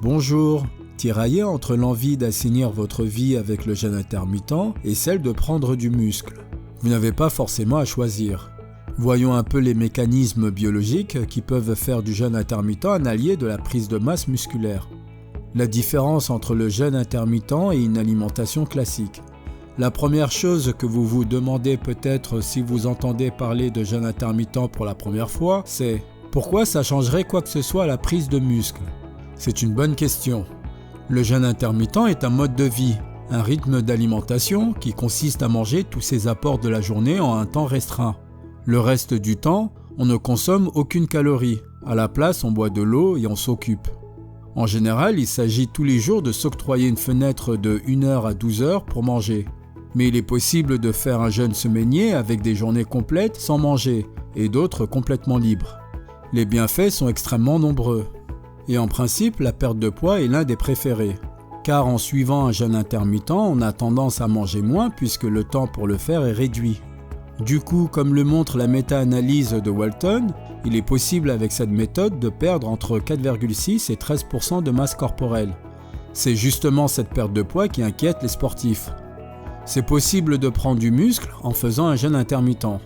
Bonjour, tiraillé entre l'envie d'assainir votre vie avec le jeûne intermittent et celle de prendre du muscle. Vous n'avez pas forcément à choisir. Voyons un peu les mécanismes biologiques qui peuvent faire du jeûne intermittent un allié de la prise de masse musculaire. La différence entre le jeûne intermittent et une alimentation classique. La première chose que vous vous demandez peut-être si vous entendez parler de jeûne intermittent pour la première fois, c'est pourquoi ça changerait quoi que ce soit à la prise de muscle ? C'est une bonne question. Le jeûne intermittent est un mode de vie, un rythme d'alimentation qui consiste à manger tous ses apports de la journée en un temps restreint. Le reste du temps, on ne consomme aucune calorie. À la place, on boit de l'eau et on s'occupe. En général, il s'agit tous les jours de s'octroyer une fenêtre de 1h à 12h pour manger. Mais il est possible de faire un jeûne semainier avec des journées complètes sans manger et d'autres complètement libres. Les bienfaits sont extrêmement nombreux. Et en principe, la perte de poids est l'un des préférés. Car en suivant un jeûne intermittent, on a tendance à manger moins puisque le temps pour le faire est réduit. Du coup, comme le montre la méta-analyse de Walton, il est possible avec cette méthode de perdre entre 4,6 et 13% de masse corporelle. C'est justement cette perte de poids qui inquiète les sportifs. C'est possible de prendre du muscle en faisant un jeûne intermittent.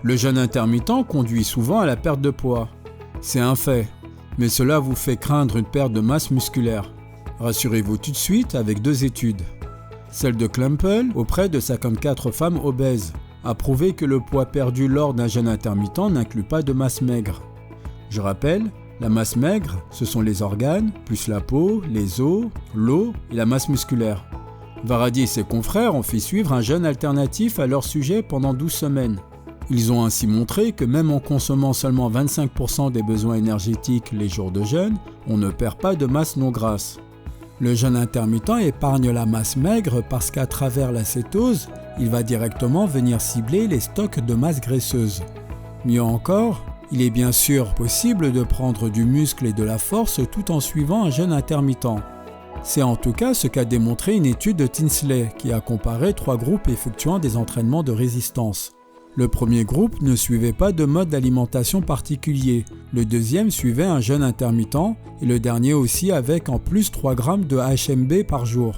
Le jeûne intermittent conduit souvent à la perte de poids. C'est un fait. Mais cela vous fait craindre une perte de masse musculaire. Rassurez-vous tout de suite avec 2 études. Celle de Klempel, auprès de 54 femmes obèses, a prouvé que le poids perdu lors d'un jeûne intermittent n'inclut pas de masse maigre. Je rappelle, la masse maigre, ce sont les organes, plus la peau, les os, l'eau et la masse musculaire. Varadi et ses confrères ont fait suivre un jeûne alternatif à leur sujet pendant 12 semaines. Ils ont ainsi montré que même en consommant seulement 25% des besoins énergétiques les jours de jeûne, on ne perd pas de masse non grasse. Le jeûne intermittent épargne la masse maigre parce qu'à travers la cétose, il va directement venir cibler les stocks de masse graisseuse. Mieux encore, il est bien sûr possible de prendre du muscle et de la force tout en suivant un jeûne intermittent. C'est en tout cas ce qu'a démontré une étude de Tinsley qui a comparé 3 groupes effectuant des entraînements de résistance. Le premier groupe ne suivait pas de mode d'alimentation particulier, le deuxième suivait un jeûne intermittent et le dernier aussi avec en plus 3 grammes de HMB par jour.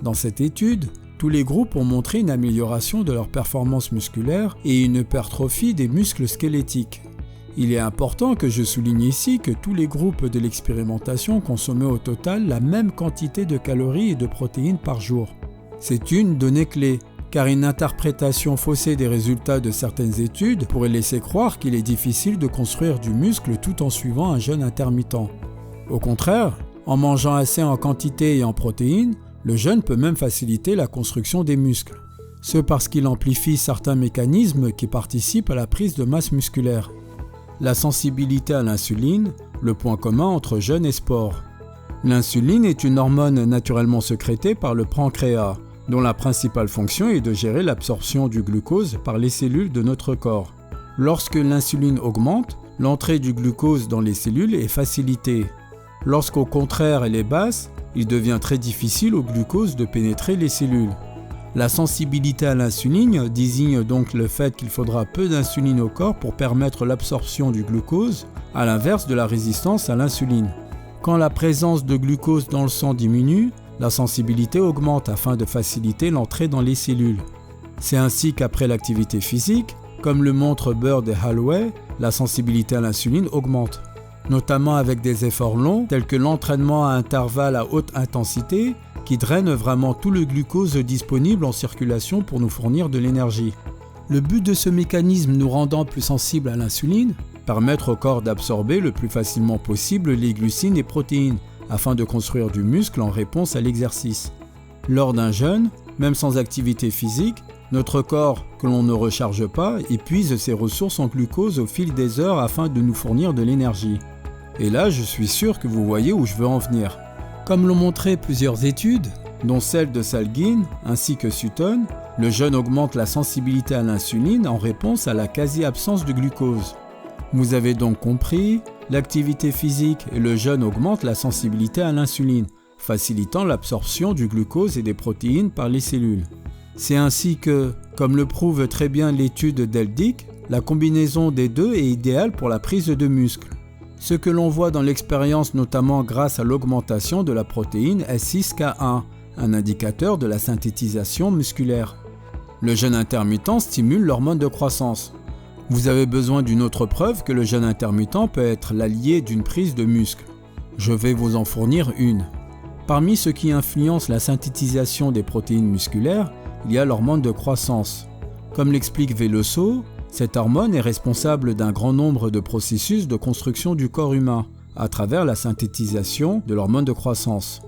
Dans cette étude, tous les groupes ont montré une amélioration de leur performance musculaire et une hypertrophie des muscles squelettiques. Il est important que je souligne ici que tous les groupes de l'expérimentation consommaient au total la même quantité de calories et de protéines par jour. C'est une donnée clé. Car une interprétation faussée des résultats de certaines études pourrait laisser croire qu'il est difficile de construire du muscle tout en suivant un jeûne intermittent. Au contraire, en mangeant assez en quantité et en protéines, le jeûne peut même faciliter la construction des muscles. Ce parce qu'il amplifie certains mécanismes qui participent à la prise de masse musculaire. La sensibilité à l'insuline, le point commun entre jeûne et sport. L'insuline est une hormone naturellement sécrétée par le pancréas, dont la principale fonction est de gérer l'absorption du glucose par les cellules de notre corps. Lorsque l'insuline augmente, l'entrée du glucose dans les cellules est facilitée. Lorsqu'au contraire elle est basse, il devient très difficile au glucose de pénétrer les cellules. La sensibilité à l'insuline désigne donc le fait qu'il faudra peu d'insuline au corps pour permettre l'absorption du glucose, à l'inverse de la résistance à l'insuline. Quand la présence de glucose dans le sang diminue, la sensibilité augmente afin de faciliter l'entrée dans les cellules. C'est ainsi qu'après l'activité physique, comme le montrent Bird et Holloway, la sensibilité à l'insuline augmente, notamment avec des efforts longs tels que l'entraînement à intervalles à haute intensité qui draine vraiment tout le glucose disponible en circulation pour nous fournir de l'énergie. Le but de ce mécanisme nous rendant plus sensibles à l'insuline, permettre au corps d'absorber le plus facilement possible les glucides et protéines, afin de construire du muscle en réponse à l'exercice. Lors d'un jeûne, même sans activité physique, notre corps, que l'on ne recharge pas, épuise ses ressources en glucose au fil des heures afin de nous fournir de l'énergie. Et là, je suis sûr que vous voyez où je veux en venir. Comme l'ont montré plusieurs études, dont celle de Salgin ainsi que Sutton, le jeûne augmente la sensibilité à l'insuline en réponse à la quasi-absence de glucose. Vous avez donc compris, l'activité physique et le jeûne augmentent la sensibilité à l'insuline, facilitant l'absorption du glucose et des protéines par les cellules. C'est ainsi que, comme le prouve très bien l'étude d'Eldick, la combinaison des deux est idéale pour la prise de muscle. Ce que l'on voit dans l'expérience notamment grâce à l'augmentation de la protéine S6K1, un indicateur de la synthétisation musculaire. Le jeûne intermittent stimule l'hormone de croissance. Vous avez besoin d'une autre preuve que le jeûne intermittent peut être l'allié d'une prise de muscle. Je vais vous en fournir une. Parmi ceux qui influencent la synthétisation des protéines musculaires, il y a l'hormone de croissance. Comme l'explique Veloso, cette hormone est responsable d'un grand nombre de processus de construction du corps humain à travers la synthétisation de l'hormone de croissance.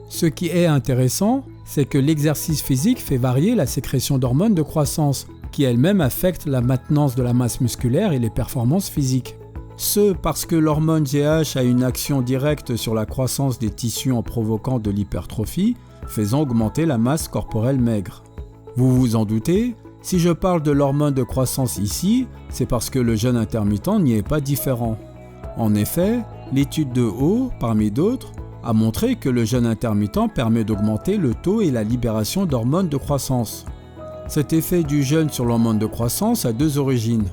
Ce qui est intéressant, c'est que l'exercice physique fait varier la sécrétion d'hormones de croissance, qui elle-même affecte la maintenance de la masse musculaire et les performances physiques. Ce parce que l'hormone GH a une action directe sur la croissance des tissus en provoquant de l'hypertrophie, faisant augmenter la masse corporelle maigre. Vous vous en doutez, si je parle de l'hormone de croissance ici, c'est parce que le jeûne intermittent n'y est pas différent. En effet, l'étude de Ho, parmi d'autres, a montré que le jeûne intermittent permet d'augmenter le taux et la libération d'hormones de croissance. Cet effet du jeûne sur l'hormone de croissance a deux origines.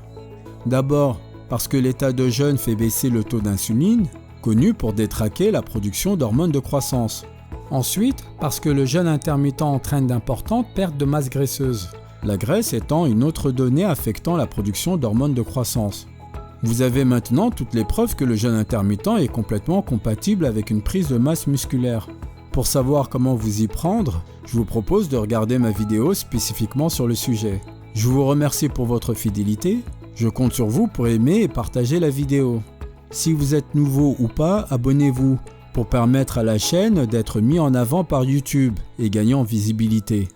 D'abord, parce que l'état de jeûne fait baisser le taux d'insuline, connu pour détraquer la production d'hormones de croissance. Ensuite, parce que le jeûne intermittent entraîne d'importantes pertes de masse graisseuse, la graisse étant une autre donnée affectant la production d'hormones de croissance. Vous avez maintenant toutes les preuves que le jeûne intermittent est complètement compatible avec une prise de masse musculaire. Pour savoir comment vous y prendre, je vous propose de regarder ma vidéo spécifiquement sur le sujet. Je vous remercie pour votre fidélité, je compte sur vous pour aimer et partager la vidéo. Si vous êtes nouveau ou pas, abonnez-vous pour permettre à la chaîne d'être mis en avant par YouTube et gagner en visibilité.